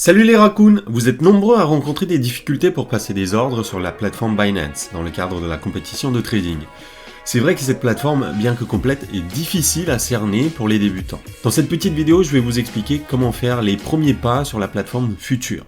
Salut les raccoons! Vous êtes nombreux à rencontrer des difficultés pour passer des ordres sur la plateforme Binance dans le cadre de la compétition de trading. C'est vrai que cette plateforme, bien que complète, est difficile à cerner pour les débutants. Dans cette petite vidéo, je vais vous expliquer comment faire les premiers pas sur la plateforme Future.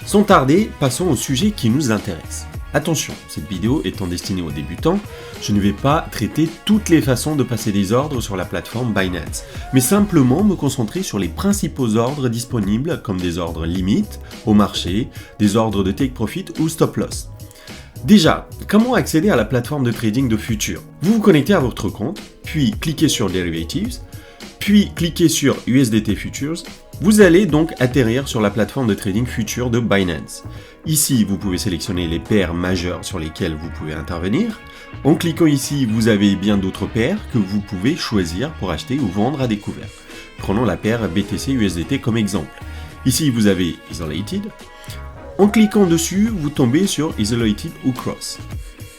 Sans tarder, passons au sujet qui nous intéresse. Attention, cette vidéo étant destinée aux débutants, je ne vais pas traiter toutes les façons de passer des ordres sur la plateforme Binance, mais simplement me concentrer sur les principaux ordres disponibles comme des ordres limites, au marché, des ordres de take profit ou stop loss. Déjà, comment accéder à la plateforme de trading de Future? Vous vous connectez à votre compte, puis cliquez sur Derivatives, puis cliquez sur USDT Futures. Vous allez donc atterrir sur la plateforme de trading future de Binance. Ici, vous pouvez sélectionner les paires majeures sur lesquelles vous pouvez intervenir. En cliquant ici, vous avez bien d'autres paires que vous pouvez choisir pour acheter ou vendre à découvert. Prenons la paire BTC-USDT comme exemple. Ici, vous avez Isolated. En cliquant dessus, vous tombez sur Isolated ou Cross.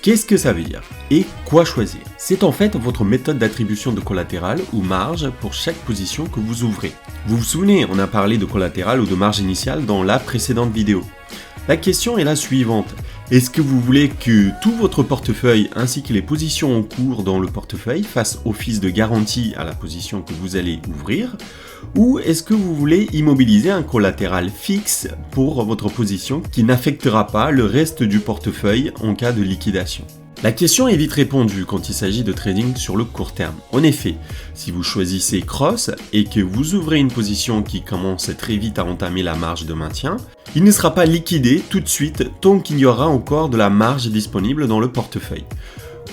Qu'est-ce que ça veut dire? Et quoi choisir? C'est en fait votre méthode d'attribution de collatéral ou marge pour chaque position que vous ouvrez. Vous vous souvenez, on a parlé de collatéral ou de marge initiale dans la précédente vidéo. La question est la suivante. Est-ce que vous voulez que tout votre portefeuille ainsi que les positions en cours dans le portefeuille fassent office de garantie à la position que vous allez ouvrir? Ou est-ce que vous voulez immobiliser un collatéral fixe pour votre position qui n'affectera pas le reste du portefeuille en cas de liquidation? La question est vite répondue quand il s'agit de trading sur le court terme. En effet, si vous choisissez Cross et que vous ouvrez une position qui commence très vite à entamer la marge de maintien, il ne sera pas liquidé tout de suite tant qu'il y aura encore de la marge disponible dans le portefeuille.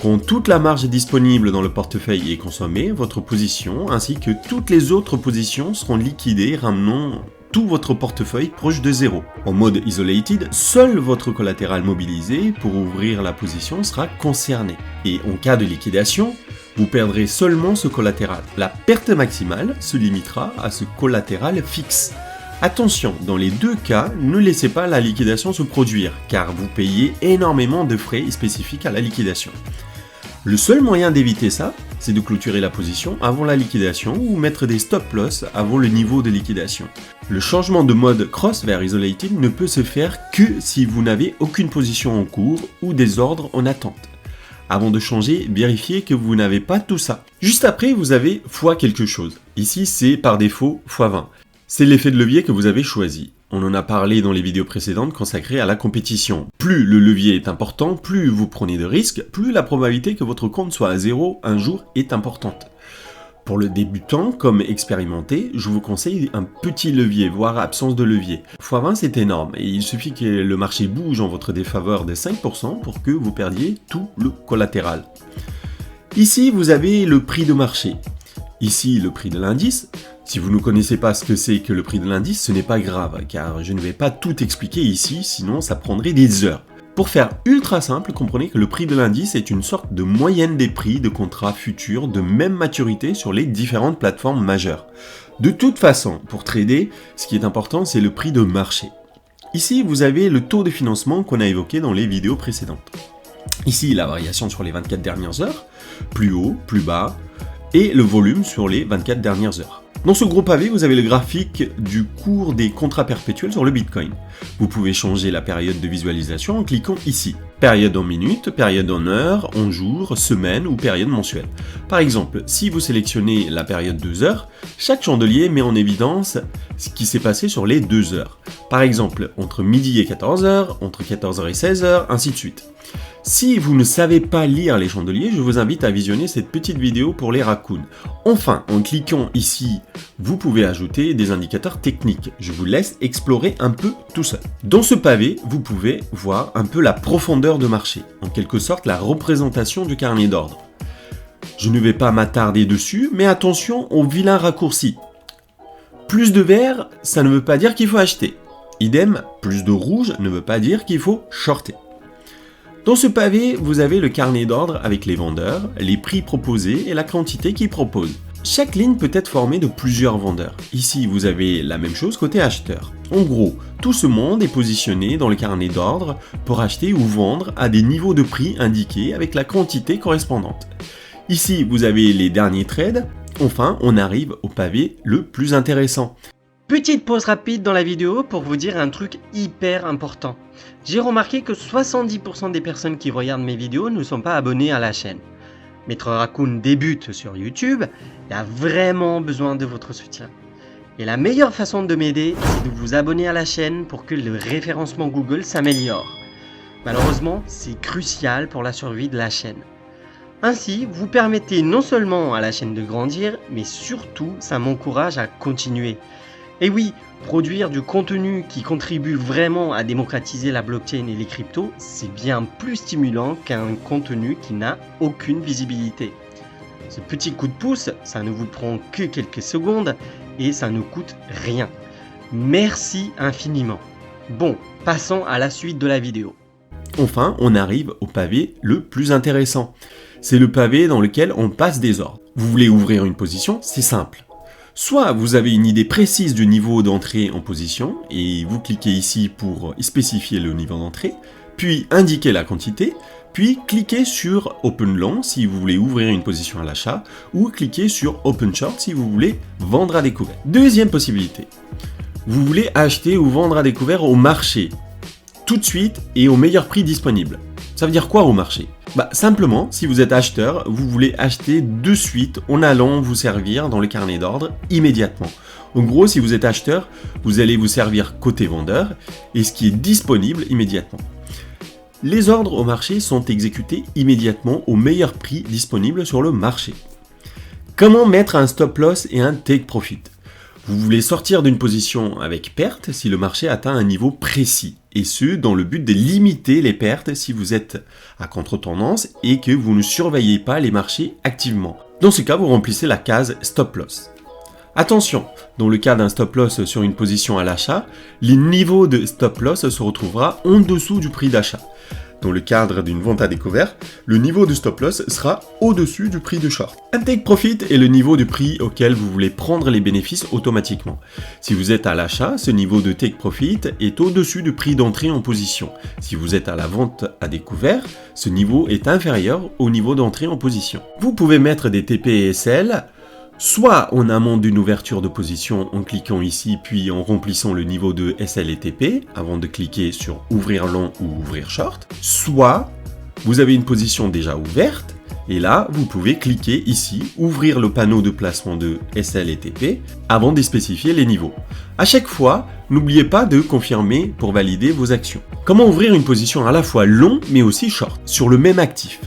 Quand toute la marge disponible dans le portefeuille est consommée, votre position ainsi que toutes les autres positions seront liquidées, ramenant tout votre portefeuille proche de zéro. En mode Isolated, seul votre collatéral mobilisé pour ouvrir la position sera concerné. Et en cas de liquidation, vous perdrez seulement ce collatéral. La perte maximale se limitera à ce collatéral fixe. Attention, dans les deux cas, ne laissez pas la liquidation se produire, car vous payez énormément de frais spécifiques à la liquidation. Le seul moyen d'éviter ça, c'est de clôturer la position avant la liquidation ou mettre des stop loss avant le niveau de liquidation. Le changement de mode cross vers isolated ne peut se faire que si vous n'avez aucune position en cours ou des ordres en attente. Avant de changer, vérifiez que vous n'avez pas tout ça. Juste après, vous avez x quelque chose. Ici, c'est par défaut x20. C'est l'effet de levier que vous avez choisi. On en a parlé dans les vidéos précédentes consacrées à la compétition. Plus le levier est important, plus vous prenez de risques, plus la probabilité que votre compte soit à zéro un jour est importante. Pour le débutant comme expérimenté, je vous conseille un petit levier, voire absence de levier. x20 c'est énorme et il suffit que le marché bouge en votre défaveur de 5% pour que vous perdiez tout le collatéral. Ici vous avez le prix de marché. Ici le prix de l'indice. Si vous ne connaissez pas ce que c'est que le prix de l'indice, ce n'est pas grave, car je ne vais pas tout expliquer ici, sinon ça prendrait des heures. Pour faire ultra simple, comprenez que le prix de l'indice est une sorte de moyenne des prix de contrats futurs de même maturité sur les différentes plateformes majeures. De toute façon, pour trader, ce qui est important, c'est le prix de marché. Ici, vous avez le taux de financement qu'on a évoqué dans les vidéos précédentes. Ici, la variation sur les 24 dernières heures, plus haut, plus bas, et le volume sur les 24 dernières heures. Dans ce gros pavé, vous avez le graphique du cours des contrats perpétuels sur le Bitcoin. Vous pouvez changer la période de visualisation en cliquant ici. Période en minutes, période en heures, en jours, semaines ou période mensuelle. Par exemple, si vous sélectionnez la période 2 heures, chaque chandelier met en évidence ce qui s'est passé sur les 2 heures. Par exemple, entre midi et 14h, entre 14h et 16h, ainsi de suite. Si vous ne savez pas lire les chandeliers, je vous invite à visionner cette petite vidéo pour les raccoons. Enfin, en cliquant ici, vous pouvez ajouter des indicateurs techniques. Je vous laisse explorer un peu tout ça. Dans ce pavé, vous pouvez voir un peu la profondeur de marché, en quelque sorte la représentation du carnet d'ordre. Je ne vais pas m'attarder dessus, mais attention aux vilains raccourcis. Plus de vert, ça ne veut pas dire qu'il faut acheter. Idem, plus de rouge ne veut pas dire qu'il faut shorter. Dans ce pavé, vous avez le carnet d'ordre avec les vendeurs, les prix proposés et la quantité qu'ils proposent. Chaque ligne peut être formée de plusieurs vendeurs. Ici, vous avez la même chose côté acheteur. En gros, tout ce monde est positionné dans le carnet d'ordre pour acheter ou vendre à des niveaux de prix indiqués avec la quantité correspondante. Ici, vous avez les derniers trades. Enfin, on arrive au pavé le plus intéressant. Petite pause rapide dans la vidéo pour vous dire un truc hyper important. J'ai remarqué que 70% des personnes qui regardent mes vidéos ne sont pas abonnées à la chaîne. Maître Raccoon débute sur YouTube, il a vraiment besoin de votre soutien. Et la meilleure façon de m'aider, c'est de vous abonner à la chaîne pour que le référencement Google s'améliore. Malheureusement, c'est crucial pour la survie de la chaîne. Ainsi, vous permettez non seulement à la chaîne de grandir, mais surtout, ça m'encourage à continuer. Et oui, produire du contenu qui contribue vraiment à démocratiser la blockchain et les cryptos, c'est bien plus stimulant qu'un contenu qui n'a aucune visibilité. Ce petit coup de pouce, ça ne vous prend que quelques secondes et ça ne coûte rien. Merci infiniment. Bon, passons à la suite de la vidéo. Enfin, on arrive au pavé le plus intéressant. C'est le pavé dans lequel on passe des ordres. Vous voulez ouvrir une position, c'est simple. Soit vous avez une idée précise du niveau d'entrée en position et vous cliquez ici pour spécifier le niveau d'entrée, puis indiquer la quantité, puis cliquez sur Open Long si vous voulez ouvrir une position à l'achat ou cliquez sur Open Short si vous voulez vendre à découvert. Deuxième possibilité, vous voulez acheter ou vendre à découvert au marché, tout de suite et au meilleur prix disponible. Ça veut dire quoi au marché ? Simplement, si vous êtes acheteur, vous voulez acheter de suite en allant vous servir dans le carnet d'ordre immédiatement. En gros, si vous êtes acheteur, vous allez vous servir côté vendeur et ce qui est disponible immédiatement. Les ordres au marché sont exécutés immédiatement au meilleur prix disponible sur le marché. Comment mettre un stop loss et un take profit ? Vous voulez sortir d'une position avec perte si le marché atteint un niveau précis, et ce dans le but de limiter les pertes si vous êtes à contre-tendance et que vous ne surveillez pas les marchés activement. Dans ce cas, vous remplissez la case stop loss. Attention, dans le cas d'un stop loss sur une position à l'achat, le niveau de stop loss se retrouvera en dessous du prix d'achat. Dans le cadre d'une vente à découvert, le niveau de stop loss sera au-dessus du prix de short. Un take profit est le niveau de prix auquel vous voulez prendre les bénéfices automatiquement. Si vous êtes à l'achat, ce niveau de take profit est au-dessus du prix d'entrée en position. Si vous êtes à la vente à découvert, ce niveau est inférieur au niveau d'entrée en position. Vous pouvez mettre des TP et SL, soit en amont d'une ouverture de position en cliquant ici puis en remplissant le niveau de SL et TP avant de cliquer sur ouvrir long ou ouvrir short, soit vous avez une position déjà ouverte et là vous pouvez cliquer ici, ouvrir le panneau de placement de SL et TP avant de spécifier les niveaux. À chaque fois, n'oubliez pas de confirmer pour valider vos actions. Comment ouvrir une position à la fois long mais aussi short sur le même actif ?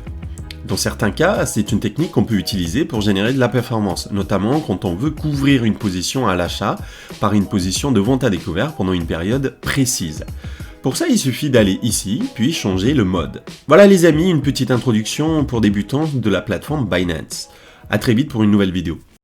Dans certains cas, c'est une technique qu'on peut utiliser pour générer de la performance, notamment quand on veut couvrir une position à l'achat par une position de vente à découvert pendant une période précise. Pour ça, il suffit d'aller ici, puis changer le mode. Voilà les amis, une petite introduction pour débutants de la plateforme Binance. À très vite pour une nouvelle vidéo.